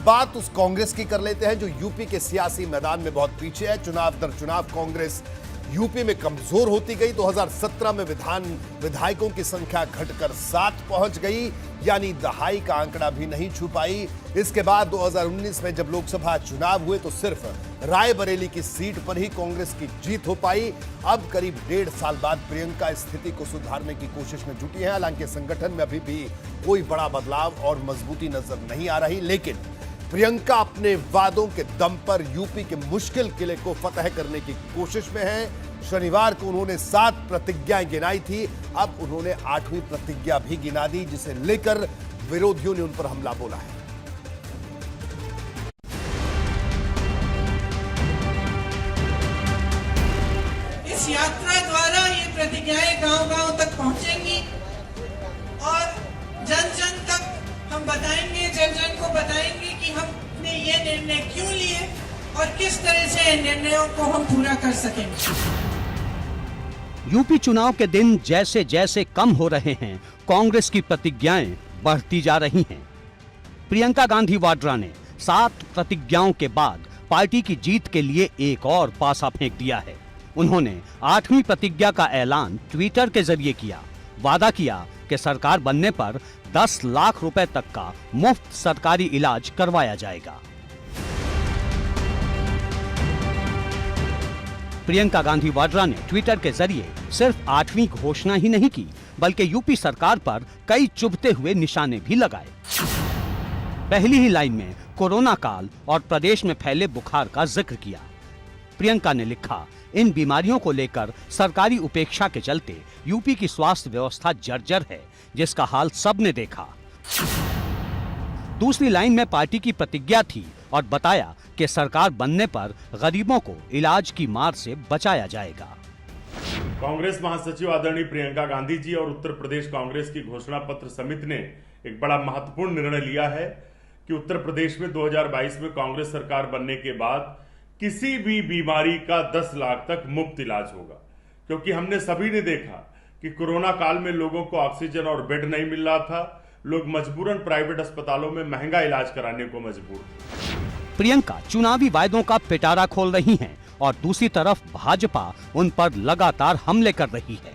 बात उस कांग्रेस की कर लेते हैं जो यूपी के सियासी मैदान में बहुत पीछे है। चुनाव दर चुनाव कांग्रेस यूपी में कमजोर होती गई। 2017 में विधायकों की संख्या घटकर 7 पहुंच गई, यानी दहाई का आंकड़ा भी नहीं छू पाई। इसके बाद 2019 में जब लोकसभा चुनाव हुए तो सिर्फ रायबरेली की सीट पर ही कांग्रेस की जीत हो पाई। अब करीब 1.5 साल बाद प्रियंका स्थिति को सुधारने की कोशिश में जुटी है। हालांकि संगठन में अभी भी कोई बड़ा बदलाव और मजबूती नजर नहीं आ रही, लेकिन प्रियंका अपने वादों के दम पर यूपी के मुश्किल किले को फतह करने की कोशिश में है। शनिवार को उन्होंने 7 प्रतिज्ञाएं गिनाई थी, अब उन्होंने 8वीं प्रतिज्ञा भी गिना दी, जिसे लेकर विरोधियों ने उन पर हमला बोला है। इस यात्रा द्वारा ये प्रतिज्ञाएं गांव-गांव तक पहुंचेंगी और जन-जन तक हम बताएंगे, जन-जन को बताएंगे कि हमने ये निर्णय क्यों लिए और किस तरह से इन निर्णयों को हम पूरा कर सकेंगे। यूपी चुनाव के दिन जैसे जैसे कम हो रहे हैं, कांग्रेस की प्रतिज्ञाएं बढ़ती जा रही हैं। प्रियंका गांधी वाड्रा ने 7 प्रतिज्ञाओं के बाद पार्टी की जीत के लिए एक और पासा फेंक दिया है। उन्होंने 8वीं प्रतिज्ञा का ऐलान ट्विटर के जरिए किया। वादा किया कि सरकार बनने पर 10 लाख रुपए तक का मुफ्त सरकारी इलाज करवाया जाएगा। प्रियंका गांधी वाड्रा ने ट्विटर के जरिए सिर्फ 8वीं घोषणा ही नहीं की, बल्कि यूपी सरकार पर कई चुभते हुए निशाने भी लगाए। पहली ही लाइन में कोरोना काल और प्रदेश में फैले बुखार का जिक्र किया। प्रियंका ने लिखा, इन बीमारियों को लेकर सरकारी उपेक्षा के चलते यूपी की स्वास्थ्य व्यवस्था जर्जर है, जिसका हाल सबने देखा। दूसरी लाइन में पार्टी की प्रतिज्ञा थी और बताया कि सरकार बनने पर गरीबों को इलाज की मार से बचाया जाएगा। कांग्रेस महासचिव आदरणीय प्रियंका गांधी जी और उत्तर प्रदेश कांग्रेस की घोषणा पत्र समिति ने एक बड़ा महत्वपूर्ण निर्णय लिया है कि उत्तर प्रदेश में 2022 में कांग्रेस सरकार बनने के बाद किसी भी बीमारी का 10 लाख तक मुफ्त इलाज होगा। क्योंकि हमने सभी ने देखा कि कोरोना काल में लोगों को ऑक्सीजन और बेड नहीं मिल रहा था, लोग मजबूरन प्राइवेट अस्पतालों में महंगा इलाज कराने को मजबूर थे। प्रियंका चुनावी वायदों का पिटारा खोल रही हैं और दूसरी तरफ भाजपा उन पर लगातार हमले कर रही है।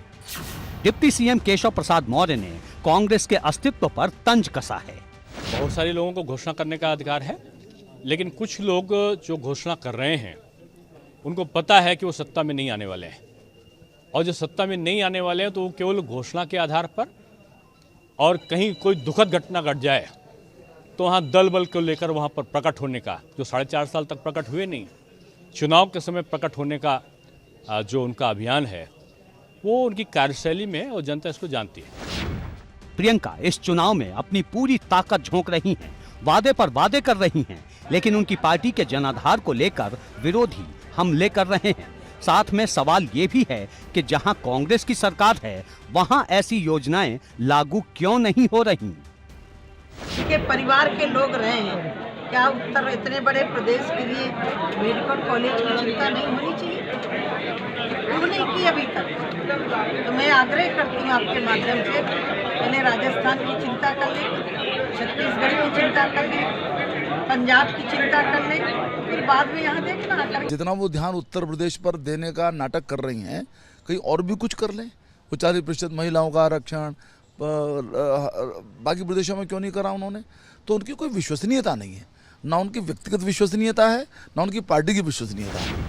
डिप्टी सीएम केशव प्रसाद मौर्य ने कांग्रेस के अस्तित्व पर तंज कसा है। बहुत सारे लोगों को घोषणा करने का अधिकार है, लेकिन कुछ लोग जो घोषणा कर रहे हैं उनको पता है कि वो सत्ता में नहीं आने वाले हैं, और जो सत्ता में नहीं आने वाले हैं तो वो केवल घोषणा के आधार पर, और कहीं कोई दुखद घटना घट जाए तो वहाँ दल बल को लेकर वहाँ पर प्रकट होने का, जो 4.5 साल तक प्रकट हुए नहीं, चुनाव के समय प्रकट होने का जो उनका अभियान है वो उनकी कार्यशैली में, और जनता इसको जानती है। प्रियंका इस चुनाव में अपनी पूरी ताकत झोंक रही हैं, वादे पर वादे कर रही हैं, लेकिन उनकी पार्टी के जनाधार को लेकर विरोधी हमले कर रहे हैं। साथ में सवाल ये भी है कि जहां कांग्रेस की सरकार है वहां ऐसी योजनाएं लागू क्यों नहीं हो रही। के परिवार के लोग रहे हैं, क्या उत्तर इतने बड़े प्रदेश के लिए मेडिकल कॉलेज की चिंता नहीं होनी चाहिए? क्यों नहीं की अभी तक? तो मैं आग्रह करती हूँ आपके माध्यम से, पहले राजस्थान की चिंता कर लें, छत्तीसगढ़ की चिंता कर लें, पंजाब की चिंता कर लें, फिर बाद में यहाँ देखना। जितना वो ध्यान उत्तर प्रदेश पर देने का नाटक कर रही हैं, कहीं और भी कुछ कर लें। वो 40% महिलाओं का आरक्षण बाकी प्रदेशों में क्यों नहीं करा उन्होंने? तो उनकी कोई विश्वसनीयता नहीं है, ना उनकी व्यक्तिगत विश्वसनीयता है, ना उनकी पार्टी की विश्वसनीयता है।